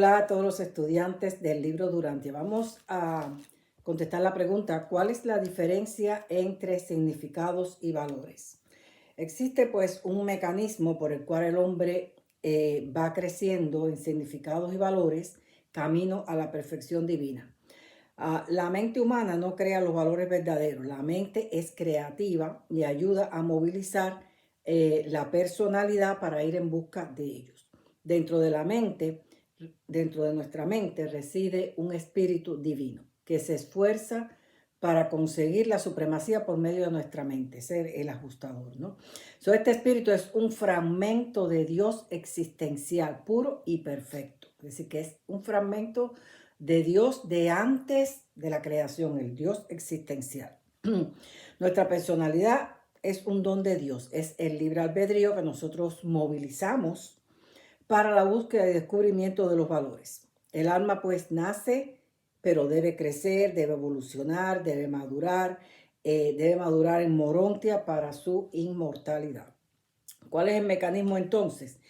Hola a todos los estudiantes del libro Durante. Vamos a contestar la pregunta: ¿cuál es la diferencia entre significados y valores? Existe pues un mecanismo por el cual el hombre va creciendo en significados y valores camino a la perfección divina. La mente humana no crea los valores verdaderos. La mente es creativa y ayuda a movilizar la personalidad para ir en busca de ellos. Dentro de la mente, dentro de nuestra mente reside un espíritu divino que se esfuerza para conseguir la supremacía por medio de nuestra mente, ser el ajustador, ¿no? Este espíritu es un fragmento de Dios existencial, puro y perfecto. Es decir, que es un fragmento de Dios de antes de la creación, el Dios existencial. Nuestra personalidad es un don de Dios, es el libre albedrío que nosotros movilizamos para la búsqueda y descubrimiento de los valores. El alma pues nace, pero debe crecer, debe evolucionar, debe madurar en morontia para su inmortalidad. ¿Cuál es el mecanismo entonces?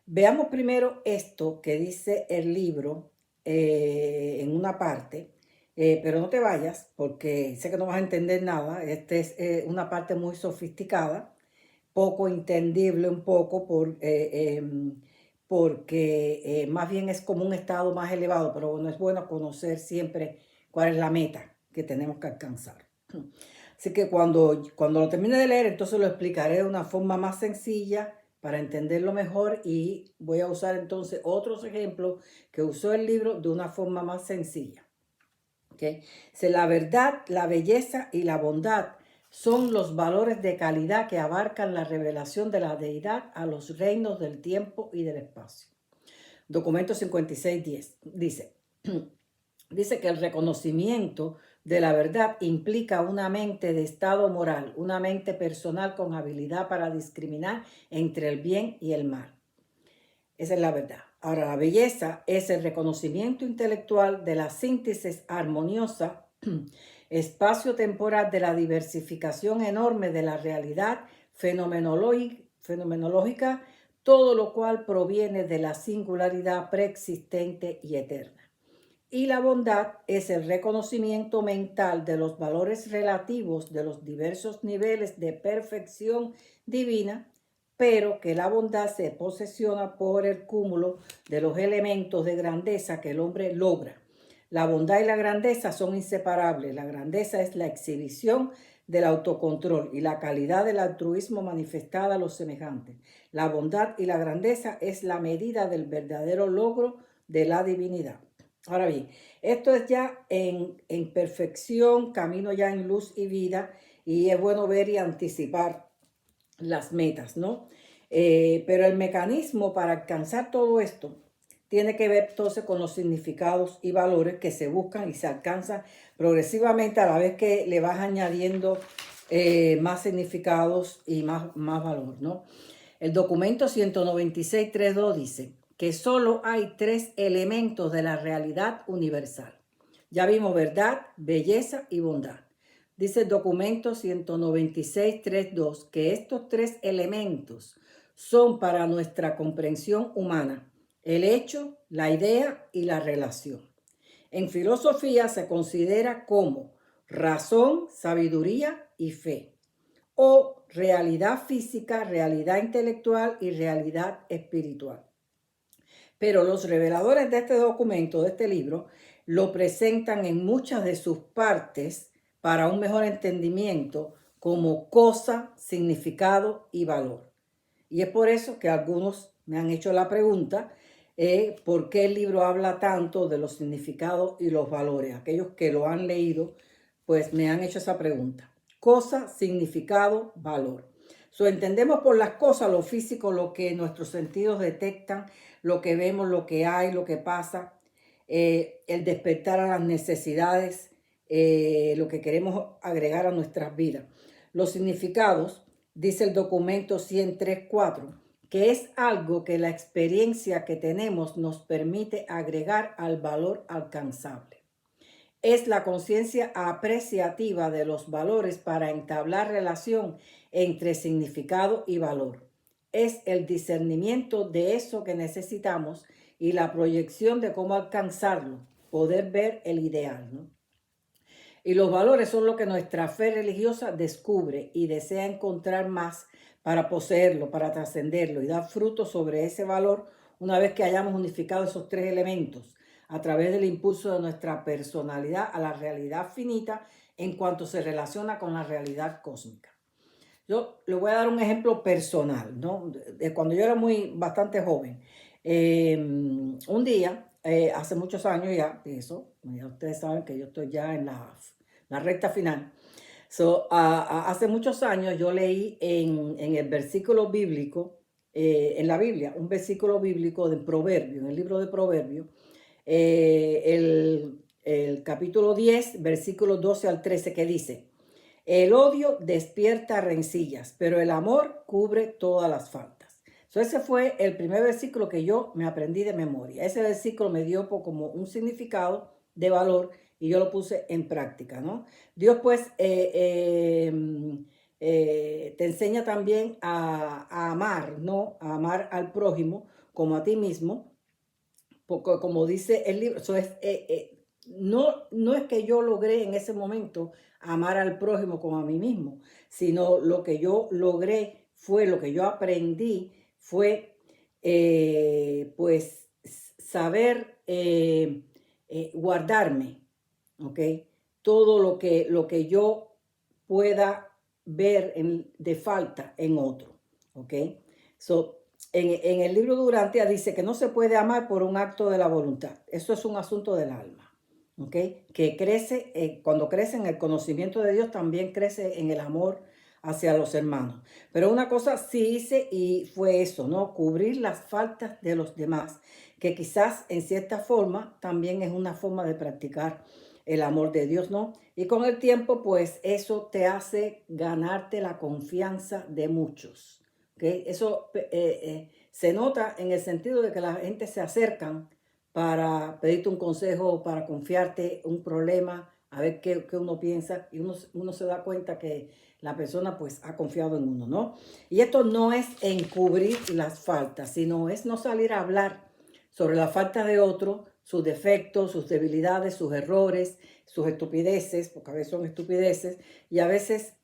Veamos primero esto que dice el libro en una parte, pero no te vayas porque sé que no vas a entender nada. Esta es una parte muy sofisticada, poco entendible un poco porque más bien es como un estado más elevado, pero bueno, es bueno conocer siempre cuál es la meta que tenemos que alcanzar. Así que cuando lo termine de leer, entonces lo explicaré de una forma más sencilla para entenderlo mejor, y voy a usar entonces otros ejemplos que usó el libro de una forma más sencilla. ¿Okay? La verdad, la belleza y la bondad son los valores de calidad que abarcan la revelación de la deidad a los reinos del tiempo y del espacio. Documento 5610 dice que el reconocimiento de la verdad implica una mente de estado moral, una mente personal con habilidad para discriminar entre el bien y el mal. Esa es la verdad. Ahora, la belleza es el reconocimiento intelectual de la síntesis armoniosa espacio-temporal de la diversificación enorme de la realidad fenomenológica, todo lo cual proviene de la singularidad preexistente y eterna. Y la bondad es el reconocimiento mental de los valores relativos de los diversos niveles de perfección divina, pero que la bondad se posesiona por el cúmulo de los elementos de grandeza que el hombre logra. La bondad y la grandeza son inseparables. La grandeza es la exhibición del autocontrol y la calidad del altruismo manifestada a los semejantes. La bondad y la grandeza es la medida del verdadero logro de la divinidad. Ahora bien, esto es ya en perfección, camino ya en luz y vida, y es bueno ver y anticipar las metas, ¿no? Pero el mecanismo para alcanzar todo esto tiene que ver entonces con los significados y valores que se buscan y se alcanzan progresivamente a la vez que le vas añadiendo más significados y más valor, ¿no? El documento 196.3.2 dice que solo hay tres elementos de la realidad universal. Ya vimos verdad, belleza y bondad. Dice el documento 196.3.2 que estos tres elementos son para nuestra comprensión humana: el hecho, la idea y la relación. En filosofía se considera como razón, sabiduría y fe, o realidad física, realidad intelectual y realidad espiritual. Pero los reveladores de este documento, de este libro, lo presentan en muchas de sus partes para un mejor entendimiento como cosa, significado y valor. Y es por eso que algunos me han hecho la pregunta, ¿por qué el libro habla tanto de los significados y los valores? Aquellos que lo han leído, pues me han hecho esa pregunta. Cosa, significado, valor. Entendemos por las cosas lo físico, lo que nuestros sentidos detectan, lo que vemos, lo que hay, lo que pasa, el despertar a las necesidades, lo que queremos agregar a nuestras vidas. Los significados, dice el documento 103.4, que es algo que la experiencia que tenemos nos permite agregar al valor alcanzable. Es la conciencia apreciativa de los valores para entablar relación entre significado y valor. Es el discernimiento de eso que necesitamos y la proyección de cómo alcanzarlo, poder ver el ideal, ¿no? Y los valores son lo que nuestra fe religiosa descubre y desea encontrar más para poseerlo, para trascenderlo y dar fruto sobre ese valor una vez que hayamos unificado esos tres elementos a través del impulso de nuestra personalidad a la realidad finita en cuanto se relaciona con la realidad cósmica. Yo le voy a dar un ejemplo personal, ¿no? De cuando yo era bastante joven. Un día, hace muchos años ya ustedes saben que yo estoy ya en la recta final. Hace muchos años yo leí en el versículo bíblico, en la Biblia, un versículo bíblico de Proverbio, en el libro de Proverbios, el capítulo 10, versículos 12 al 13, que dice: el odio despierta rencillas, pero el amor cubre todas las faltas. Ese fue el primer versículo que yo me aprendí de memoria. Ese versículo me dio como un significado de valor y yo lo puse en práctica, ¿no? Dios pues te enseña también a amar, ¿no? A amar al prójimo como a ti mismo, porque como dice el libro, no es que yo logré en ese momento amar al prójimo como a mí mismo, sino lo que yo logré fue, lo que yo aprendí fue, pues, saber guardarme, ¿ok? Todo lo que yo pueda ver de falta en otro, ¿ok? En el libro Durantia dice que no se puede amar por un acto de la voluntad. Eso es un asunto del alma, ¿ok? Que crece, cuando crece en el conocimiento de Dios, también crece en el amor hacia los hermanos. Pero una cosa sí hice y fue eso, ¿no? Cubrir las faltas de los demás, que quizás en cierta forma también es una forma de practicar el amor de Dios, ¿no? Y con el tiempo, pues eso te hace ganarte la confianza de muchos. ¿Okay? Eso se nota en el sentido de que la gente se acercan para pedirte un consejo, para confiarte un problema, a ver qué uno piensa, y uno se da cuenta que la persona pues ha confiado en uno, ¿no? Y esto no es encubrir las faltas, sino es no salir a hablar sobre la falta de otro, sus defectos, sus debilidades, sus errores, sus estupideces, porque a veces son estupideces, y a veces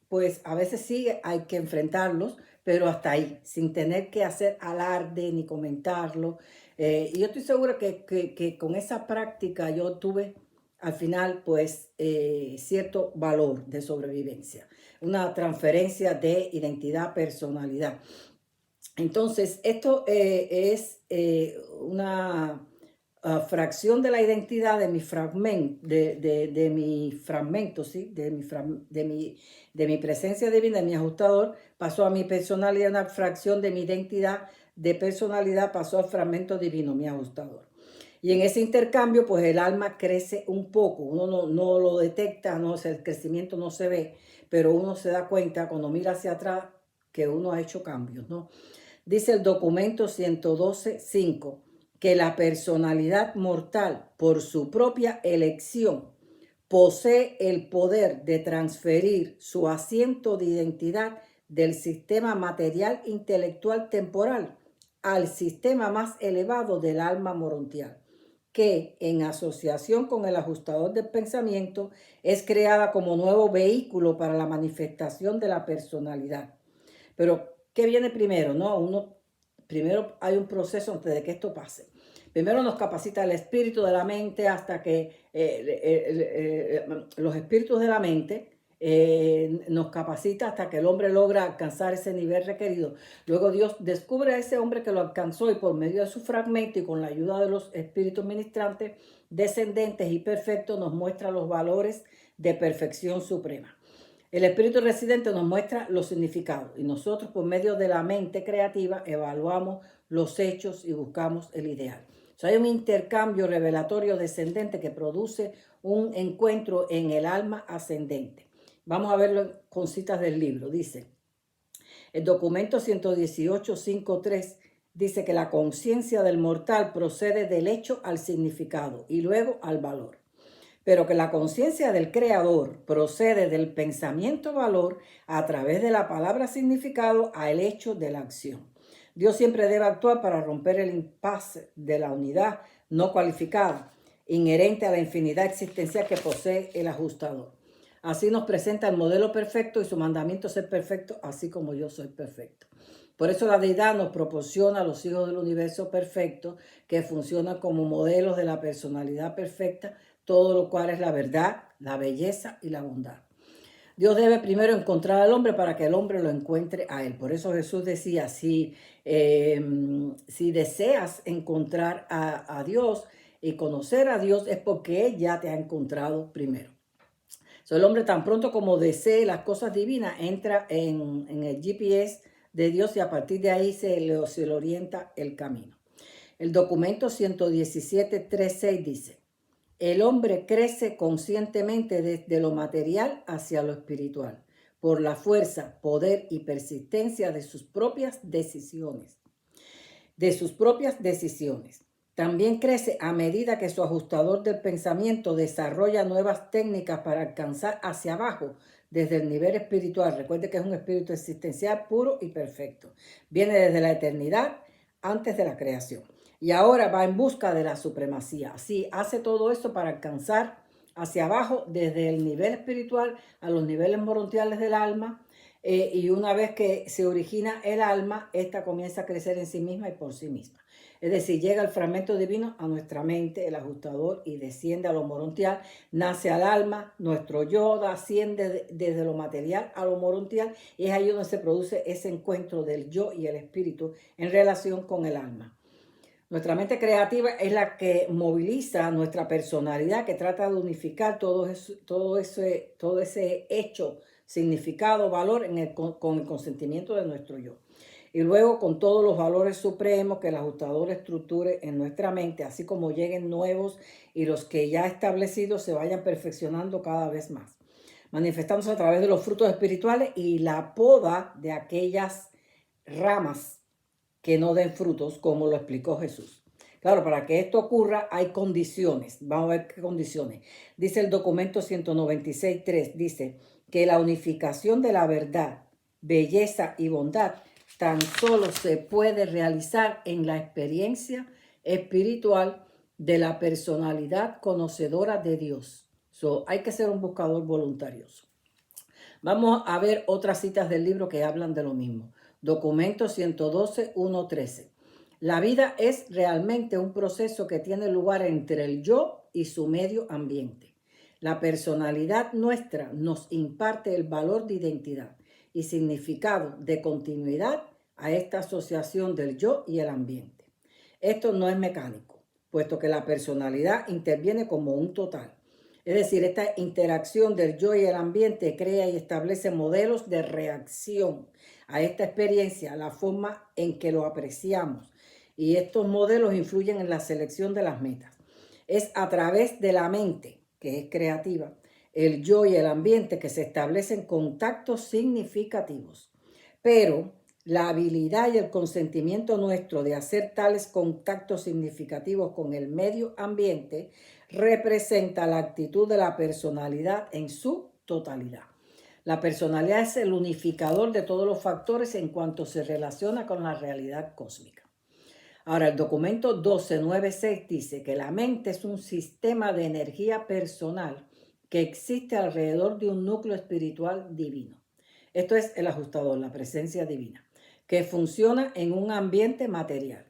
sí hay que enfrentarlos, pero hasta ahí, sin tener que hacer alarde ni comentarlo. Y yo estoy segura que con esa práctica yo tuve al final pues cierto valor de sobrevivencia, una transferencia de identidad, personalidad. Entonces, esto es una fracción de la identidad de mi fragmento, de mi fragmento, ¿sí? De mi presencia divina, de mi ajustador, pasó a mi personalidad, una fracción de mi identidad de personalidad pasó al fragmento divino, mi ajustador. Y en ese intercambio, pues el alma crece un poco, uno no lo detecta, el crecimiento no se ve, pero uno se da cuenta cuando mira hacia atrás que uno ha hecho cambios, ¿no? Dice el documento 112.5 que la personalidad mortal, por su propia elección, posee el poder de transferir su asiento de identidad del sistema material intelectual temporal al sistema más elevado del alma morontial, que en asociación con el ajustador del pensamiento es creada como nuevo vehículo para la manifestación de la personalidad. Pero, ¿qué viene primero? Primero hay un proceso antes de que esto pase. Primero nos capacita el espíritu de la mente hasta que los espíritus de la mente nos capacita hasta que el hombre logra alcanzar ese nivel requerido. Luego Dios descubre a ese hombre que lo alcanzó y por medio de su fragmento y con la ayuda de los espíritus ministrantes descendentes y perfectos nos muestra los valores de perfección suprema. El espíritu residente nos muestra los significados y nosotros por medio de la mente creativa evaluamos los hechos y buscamos el ideal. Hay un intercambio revelatorio descendente que produce un encuentro en el alma ascendente. Vamos a verlo con citas del libro. Dice, el documento 118.5.3 dice que la conciencia del mortal procede del hecho al significado y luego al valor, pero que la conciencia del creador procede del pensamiento valor a través de la palabra significado al hecho de la acción. Dios siempre debe actuar para romper el impasse de la unidad no cualificada, inherente a la infinidad existencial que posee el ajustador. Así nos presenta el modelo perfecto y su mandamiento es ser perfecto, así como yo soy perfecto. Por eso la deidad nos proporciona a los hijos del universo perfecto que funcionan como modelos de la personalidad perfecta, todo lo cual es la verdad, la belleza y la bondad. Dios debe primero encontrar al hombre para que el hombre lo encuentre a él. Por eso Jesús decía, si deseas encontrar a Dios y conocer a Dios es porque Él ya te ha encontrado primero. El hombre tan pronto como desee las cosas divinas entra en el GPS de Dios y a partir de ahí se le orienta el camino. El documento 117.3.6 dice, el hombre crece conscientemente desde lo material hacia lo espiritual, por la fuerza, poder y persistencia de sus propias decisiones. También crece a medida que su ajustador del pensamiento desarrolla nuevas técnicas para alcanzar hacia abajo desde el nivel espiritual. Recuerde que es un espíritu existencial puro y perfecto. Viene desde la eternidad antes de la creación. Y ahora va en busca de la supremacía. Así hace todo esto para alcanzar hacia abajo desde el nivel espiritual a los niveles morontiales del alma. Y una vez que se origina el alma, esta comienza a crecer en sí misma y por sí misma. Es decir, llega el fragmento divino a nuestra mente, el ajustador, y desciende a lo morontial, nace al alma, nuestro yo asciende desde lo material a lo morontial, y es ahí donde se produce ese encuentro del yo y el espíritu en relación con el alma. Nuestra mente creativa es la que moviliza nuestra personalidad, que trata de unificar todo ese hecho, significado, valor con el consentimiento de nuestro yo. Y luego con todos los valores supremos que el ajustador estructure en nuestra mente, así como lleguen nuevos y los que ya establecidos se vayan perfeccionando cada vez más, manifestándose a través de los frutos espirituales y la poda de aquellas ramas que no den frutos, como lo explicó Jesús. Claro, para que esto ocurra hay condiciones. Vamos a ver qué condiciones. Dice el documento 196.3, dice que la unificación de la verdad, belleza y bondad tan solo se puede realizar en la experiencia espiritual de la personalidad conocedora de Dios. Hay que ser un buscador voluntarioso. Vamos a ver otras citas del libro que hablan de lo mismo. Documento 112.1.13. La vida es realmente un proceso que tiene lugar entre el yo y su medio ambiente. La personalidad nuestra nos imparte el valor de identidad y significado de continuidad a esta asociación del yo y el ambiente. Esto no es mecánico, puesto que la personalidad interviene como un total. Es decir, esta interacción del yo y el ambiente crea y establece modelos de reacción a esta experiencia, la forma en que lo apreciamos. Y estos modelos influyen en la selección de las metas. Es a través de la mente, que es creativa, el yo y el ambiente que se establecen contactos significativos. Pero la habilidad y el consentimiento nuestro de hacer tales contactos significativos con el medio ambiente representa la actitud de la personalidad en su totalidad. La personalidad es el unificador de todos los factores en cuanto se relaciona con la realidad cósmica. Ahora, el documento 12.9.6 dice que la mente es un sistema de energía personal que existe alrededor de un núcleo espiritual divino. Esto es el ajustador, la presencia divina, que funciona en un ambiente material.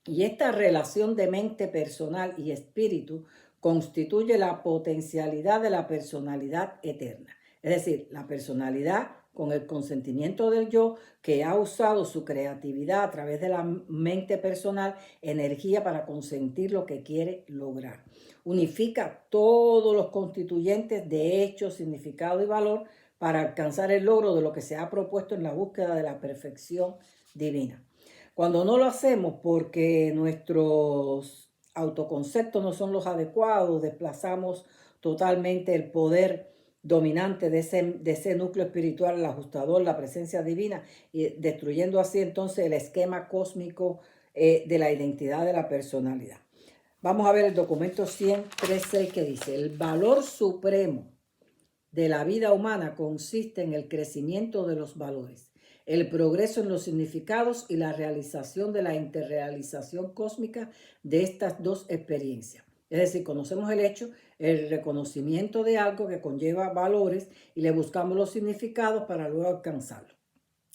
Y esta relación de mente personal y espíritu constituye la potencialidad de la personalidad eterna. Es decir, la personalidad con el consentimiento del yo que ha usado su creatividad a través de la mente personal, energía para consentir lo que quiere lograr. Unifica todos los constituyentes de hecho, significado y valor para alcanzar el logro de lo que se ha propuesto en la búsqueda de la perfección divina. Cuando no lo hacemos porque nuestros autoconceptos no son los adecuados, desplazamos totalmente el poder dominante de ese núcleo espiritual, el ajustador, la presencia divina, y destruyendo así entonces el esquema cósmico de la identidad de la personalidad. Vamos a ver el documento 100.3.6 que dice, el valor supremo de la vida humana consiste en el crecimiento de los valores. el progreso en los significados y la realización de la interrealización cósmica de estas dos experiencias. Es decir, conocemos el hecho, el reconocimiento de algo que conlleva valores y le buscamos los significados para luego alcanzarlo.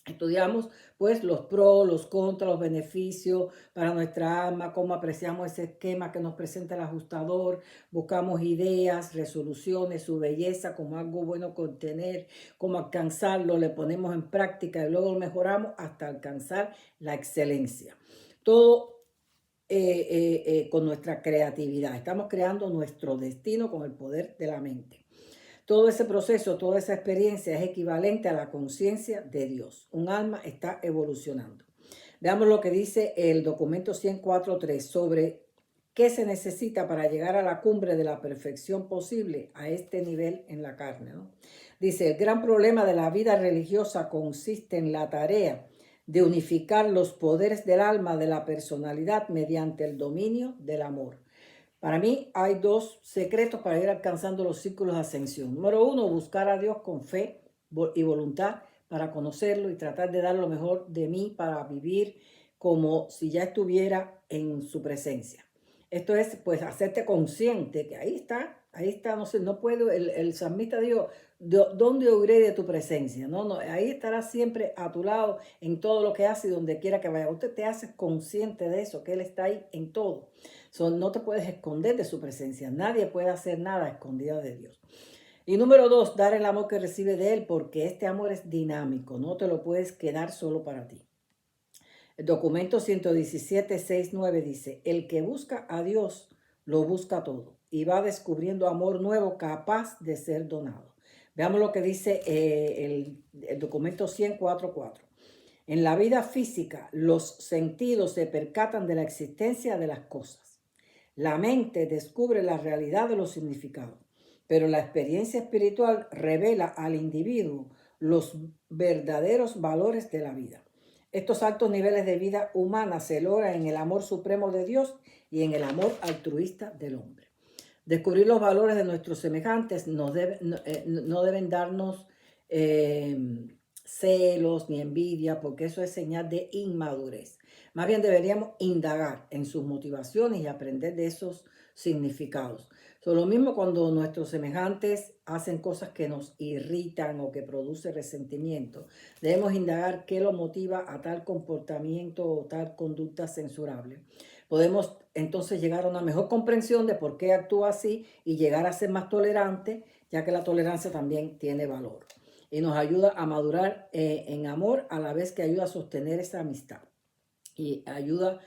Estudiamos pues los pros, los contras, los beneficios para nuestra alma, cómo apreciamos ese esquema que nos presenta el ajustador, buscamos ideas, resoluciones, su belleza como algo bueno contener, cómo alcanzarlo, le ponemos en práctica y luego lo mejoramos hasta alcanzar la excelencia. Todo con nuestra creatividad. Estamos creando nuestro destino con el poder de la mente. Todo ese proceso, toda esa experiencia es equivalente a la conciencia de Dios. Un alma está evolucionando. Veamos lo que dice el documento 104.3 sobre qué se necesita para llegar a la cumbre de la perfección posible a este nivel en la carne, ¿no? Dice, el gran problema de la vida religiosa consiste en la tarea de unificar los poderes del alma de la personalidad mediante el dominio del amor. Para mí hay dos secretos para ir alcanzando los círculos de ascensión. Número uno, buscar a Dios con fe y voluntad para conocerlo y tratar de dar lo mejor de mí para vivir como si ya estuviera en su presencia. Esto es, pues, hacerte consciente que ahí está, no sé, no puedo, el salmista dijo, ¿dónde huiré de tu presencia? No, ahí estará siempre a tu lado en todo lo que hace y donde quiera que vaya. Usted te hace consciente de eso, que Él está ahí en todo. No te puedes esconder de su presencia. Nadie puede hacer nada escondido de Dios. Y número dos, dar el amor que recibe de Él, porque este amor es dinámico. No te lo puedes quedar solo para ti. El documento 117.6.9 dice, el que busca a Dios lo busca todo y va descubriendo amor nuevo capaz de ser donado. Veamos lo que dice el documento 104.4. En la vida física, los sentidos se percatan de la existencia de las cosas. La mente descubre la realidad de los significados, pero la experiencia espiritual revela al individuo los verdaderos valores de la vida. Estos altos niveles de vida humana se logran en el amor supremo de Dios y en el amor altruista del hombre. Descubrir los valores de nuestros semejantes no deben darnos celos ni envidia, porque eso es señal de inmadurez. Más bien deberíamos indagar en sus motivaciones y aprender de esos significados. Lo mismo cuando nuestros semejantes hacen cosas que nos irritan o que producen resentimiento. Debemos indagar qué lo motiva a tal comportamiento o tal conducta censurable. Podemos entonces llegar a una mejor comprensión de por qué actúa así y llegar a ser más tolerante, ya que la tolerancia también tiene valor. Y nos ayuda a madurar en amor a la vez que ayuda a sostener esa amistad. Y ayuda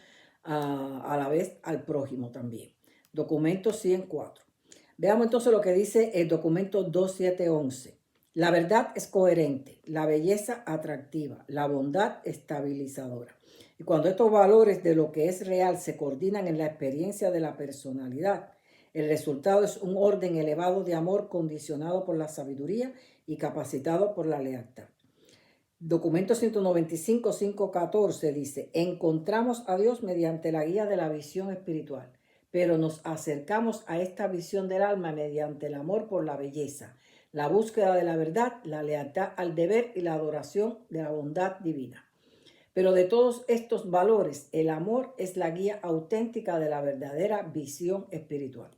a la vez al prójimo también. Documento 104. Veamos entonces lo que dice el documento 2711. La verdad es coherente, la belleza atractiva, la bondad estabilizadora. Y cuando estos valores de lo que es real se coordinan en la experiencia de la personalidad, el resultado es un orden elevado de amor condicionado por la sabiduría y capacitado por la lealtad. Documento 195.5.14 dice, encontramos a Dios mediante la guía de la visión espiritual, pero nos acercamos a esta visión del alma mediante el amor por la belleza, la búsqueda de la verdad, la lealtad al deber y la adoración de la bondad divina. Pero de todos estos valores, el amor es la guía auténtica de la verdadera visión espiritual.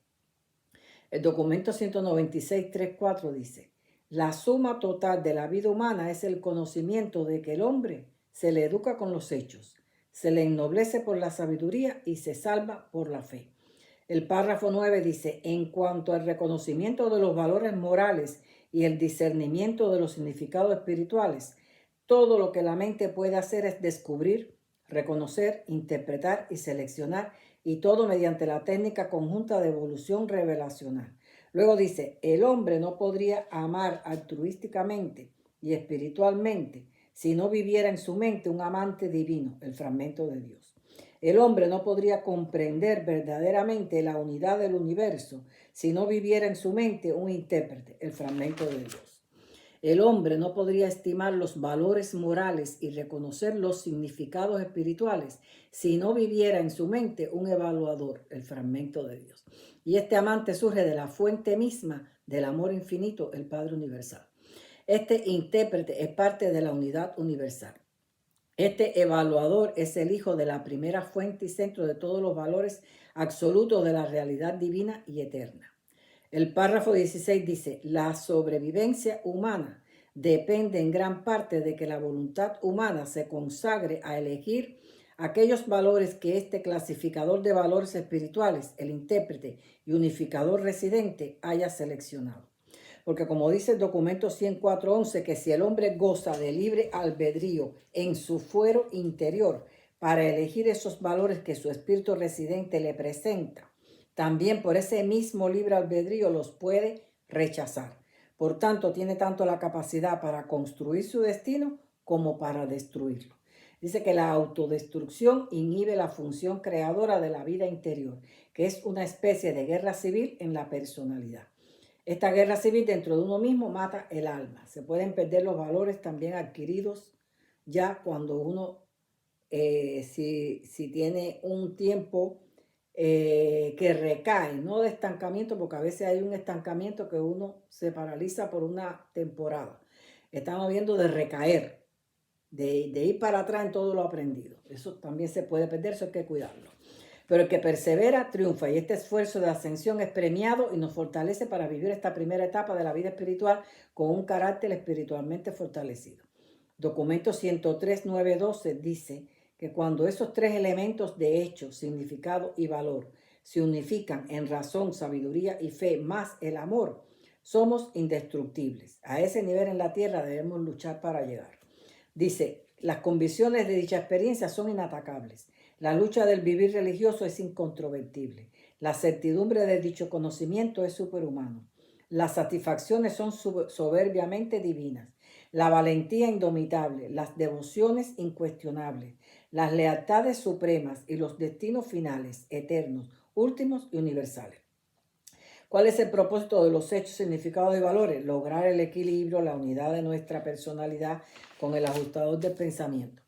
El documento 196.3.4 dice, la suma total de la vida humana es el conocimiento de que el hombre se le educa con los hechos, se le ennoblece por la sabiduría y se salva por la fe. El párrafo 9 dice, en cuanto al reconocimiento de los valores morales y el discernimiento de los significados espirituales, todo lo que la mente puede hacer es descubrir, reconocer, interpretar y seleccionar, y todo mediante la técnica conjunta de evolución revelacional. Luego dice, el hombre no podría amar altruísticamente y espiritualmente si no viviera en su mente un amante divino, el fragmento de Dios. El hombre no podría comprender verdaderamente la unidad del universo si no viviera en su mente un intérprete, el fragmento de Dios. El hombre no podría estimar los valores morales y reconocer los significados espirituales si no viviera en su mente un evaluador, el fragmento de Dios. Y este amante surge de la fuente misma del amor infinito, el Padre Universal. Este intérprete es parte de la unidad universal. Este evaluador es el hijo de la primera fuente y centro de todos los valores absolutos de la realidad divina y eterna. El párrafo 16 dice, la sobrevivencia humana depende en gran parte de que la voluntad humana se consagre a elegir aquellos valores que este clasificador de valores espirituales, el intérprete y unificador residente, haya seleccionado. Porque como dice el documento 104.11, que si el hombre goza de libre albedrío en su fuero interior para elegir esos valores que su espíritu residente le presenta, también por ese mismo libre albedrío los puede rechazar. Por tanto, tiene tanto la capacidad para construir su destino como para destruirlo. Dice que la autodestrucción inhibe la función creadora de la vida interior, que es una especie de guerra civil en la personalidad. Esta guerra civil dentro de uno mismo mata el alma. Se pueden perder los valores también adquiridos ya cuando uno, si tiene un tiempo que recae, no de estancamiento, porque a veces hay un estancamiento que uno se paraliza por una temporada. Estamos viendo de recaer, de ir para atrás en todo lo aprendido. Eso también se puede perder, eso hay que cuidarlo. Pero el que persevera triunfa y este esfuerzo de ascensión es premiado y nos fortalece para vivir esta primera etapa de la vida espiritual con un carácter espiritualmente fortalecido. Documento 103.9.12 dice que cuando esos tres elementos de hecho, significado y valor se unifican en razón, sabiduría y fe más el amor, somos indestructibles. A ese nivel en la tierra debemos luchar para llegar. Dice, las convicciones de dicha experiencia son inatacables. La lucha del vivir religioso es incontrovertible. La certidumbre de dicho conocimiento es superhumano. Las satisfacciones son soberbiamente divinas. La valentía indomitable, las devociones incuestionables, las lealtades supremas y los destinos finales, eternos, últimos y universales. ¿Cuál es el propósito de los hechos, significados y valores? Lograr el equilibrio, la unidad de nuestra personalidad con el ajustador del pensamiento.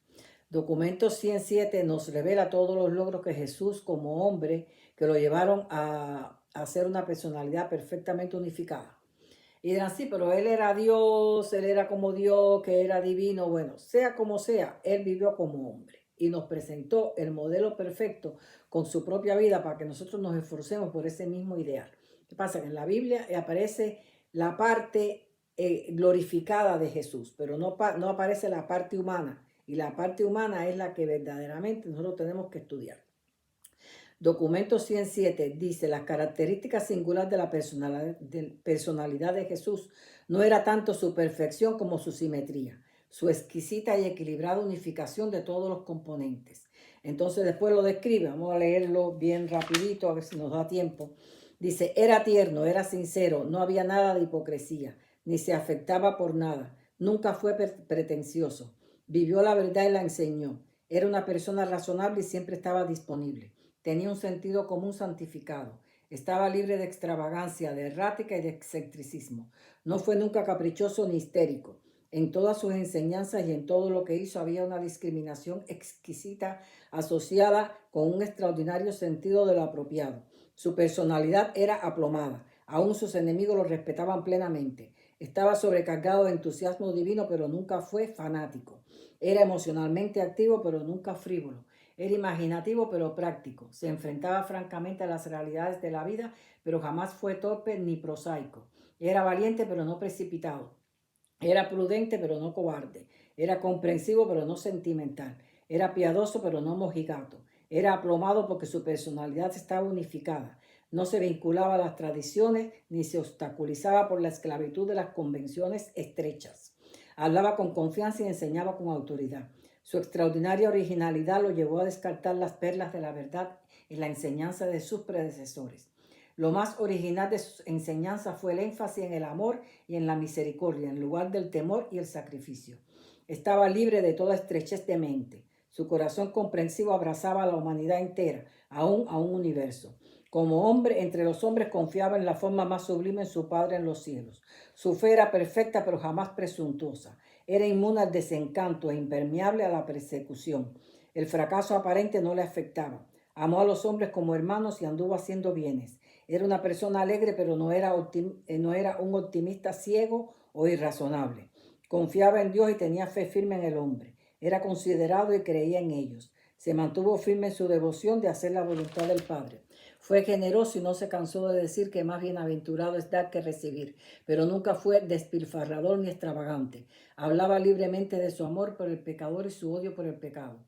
Documento 107 nos revela todos los logros que Jesús como hombre que lo llevaron a hacer una personalidad perfectamente unificada. Y dirán, sí, pero él era Dios, él era como Dios, que era divino. Bueno, sea como sea, él vivió como hombre y nos presentó el modelo perfecto con su propia vida para que nosotros nos esforcemos por ese mismo ideal. ¿Qué pasa? Que en la Biblia aparece la parte glorificada de Jesús, pero no aparece la parte humana. Y la parte humana es la que verdaderamente nosotros tenemos que estudiar. Documento 107 dice, las características singulares de la personalidad de Jesús no era tanto su perfección como su simetría, su exquisita y equilibrada unificación de todos los componentes. Entonces después lo describe, vamos a leerlo bien rapidito, a ver si nos da tiempo. Dice, era tierno, era sincero, no había nada de hipocresía, ni se afectaba por nada, nunca fue pretencioso, vivió la verdad y la enseñó, era una persona razonable y siempre estaba disponible. Tenía un sentido común santificado. Estaba libre de extravagancia, de errática y de excentricismo. No fue nunca caprichoso ni histérico. En todas sus enseñanzas y en todo lo que hizo había una discriminación exquisita asociada con un extraordinario sentido de lo apropiado. Su personalidad era aplomada. Aún sus enemigos lo respetaban plenamente. Estaba sobrecargado de entusiasmo divino, pero nunca fue fanático. Era emocionalmente activo, pero nunca frívolo. Era imaginativo pero práctico. Se enfrentaba francamente a las realidades de la vida, pero jamás fue torpe ni prosaico. Era valiente pero no precipitado. Era prudente pero no cobarde. Era comprensivo pero no sentimental. Era piadoso pero no mojigato. Era aplomado porque su personalidad estaba unificada. No se vinculaba a las tradiciones ni se obstaculizaba por la esclavitud de las convenciones estrechas. Hablaba con confianza y enseñaba con autoridad. Su extraordinaria originalidad lo llevó a descartar las perlas de la verdad en la enseñanza de sus predecesores. Lo más original de sus enseñanzas fue el énfasis en el amor y en la misericordia, en lugar del temor y el sacrificio. Estaba libre de toda estrechez de mente. Su corazón comprensivo abrazaba a la humanidad entera, aún a un universo. Como hombre, entre los hombres confiaba en la forma más sublime en su Padre en los cielos. Su fe era perfecta, pero jamás presuntuosa. Era inmune al desencanto e impermeable a la persecución. El fracaso aparente no le afectaba. Amó a los hombres como hermanos y anduvo haciendo bienes. Era una persona alegre, pero no era un optimista ciego o irrazonable. Confiaba en Dios y tenía fe firme en el hombre. Era considerado y creía en ellos. Se mantuvo firme en su devoción de hacer la voluntad del Padre. Fue generoso y no se cansó de decir que más bienaventurado es dar que recibir, pero nunca fue despilfarrador ni extravagante. Hablaba libremente de su amor por el pecador y su odio por el pecado.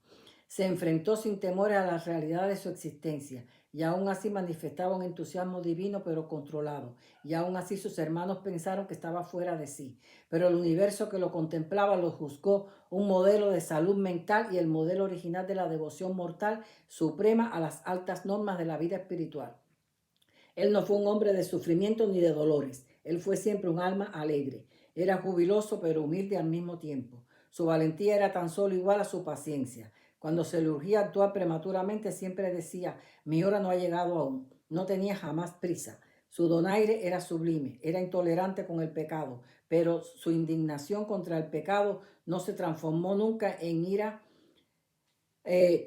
Se enfrentó sin temor a la realidad de su existencia y aún así manifestaba un entusiasmo divino pero controlado. Y aún así sus hermanos pensaron que estaba fuera de sí. Pero el universo que lo contemplaba lo juzgó un modelo de salud mental y el modelo original de la devoción mortal suprema a las altas normas de la vida espiritual. Él no fue un hombre de sufrimiento ni de dolores. Él fue siempre un alma alegre. Era jubiloso pero humilde al mismo tiempo. Su valentía era tan solo igual a su paciencia. Cuando se le urgía actuar prematuramente, siempre decía, mi hora no ha llegado aún. No tenía jamás prisa. Su donaire era sublime, era intolerante con el pecado, pero su indignación contra el pecado no se transformó nunca en ira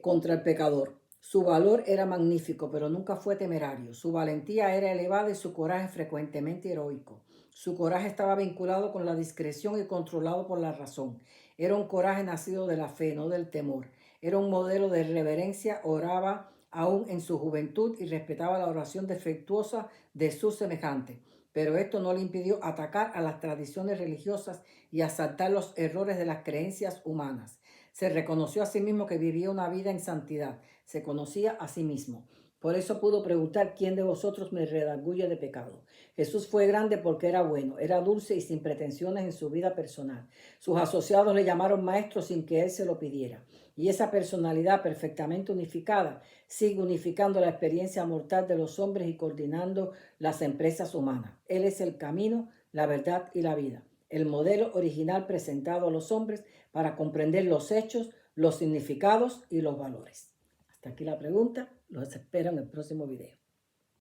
contra el pecador. Su valor era magnífico, pero nunca fue temerario. Su valentía era elevada y su coraje frecuentemente heroico. Su coraje estaba vinculado con la discreción y controlado por la razón. Era un coraje nacido de la fe, no del temor. Era un modelo de reverencia, oraba aún en su juventud y respetaba la oración defectuosa de sus semejantes. Pero esto no le impidió atacar a las tradiciones religiosas y asaltar los errores de las creencias humanas. Se reconoció a sí mismo que vivía una vida en santidad. Se conocía a sí mismo. Por eso pudo preguntar, ¿quién de vosotros me redarguye de pecado? Jesús fue grande porque era bueno, era dulce y sin pretensiones en su vida personal. Sus asociados le llamaron maestro sin que él se lo pidiera. Y esa personalidad perfectamente unificada sigue unificando la experiencia mortal de los hombres y coordinando las empresas humanas. Él es el camino, la verdad y la vida. El modelo original presentado a los hombres para comprender los hechos, los significados y los valores. Hasta aquí la pregunta. Los espero en el próximo video.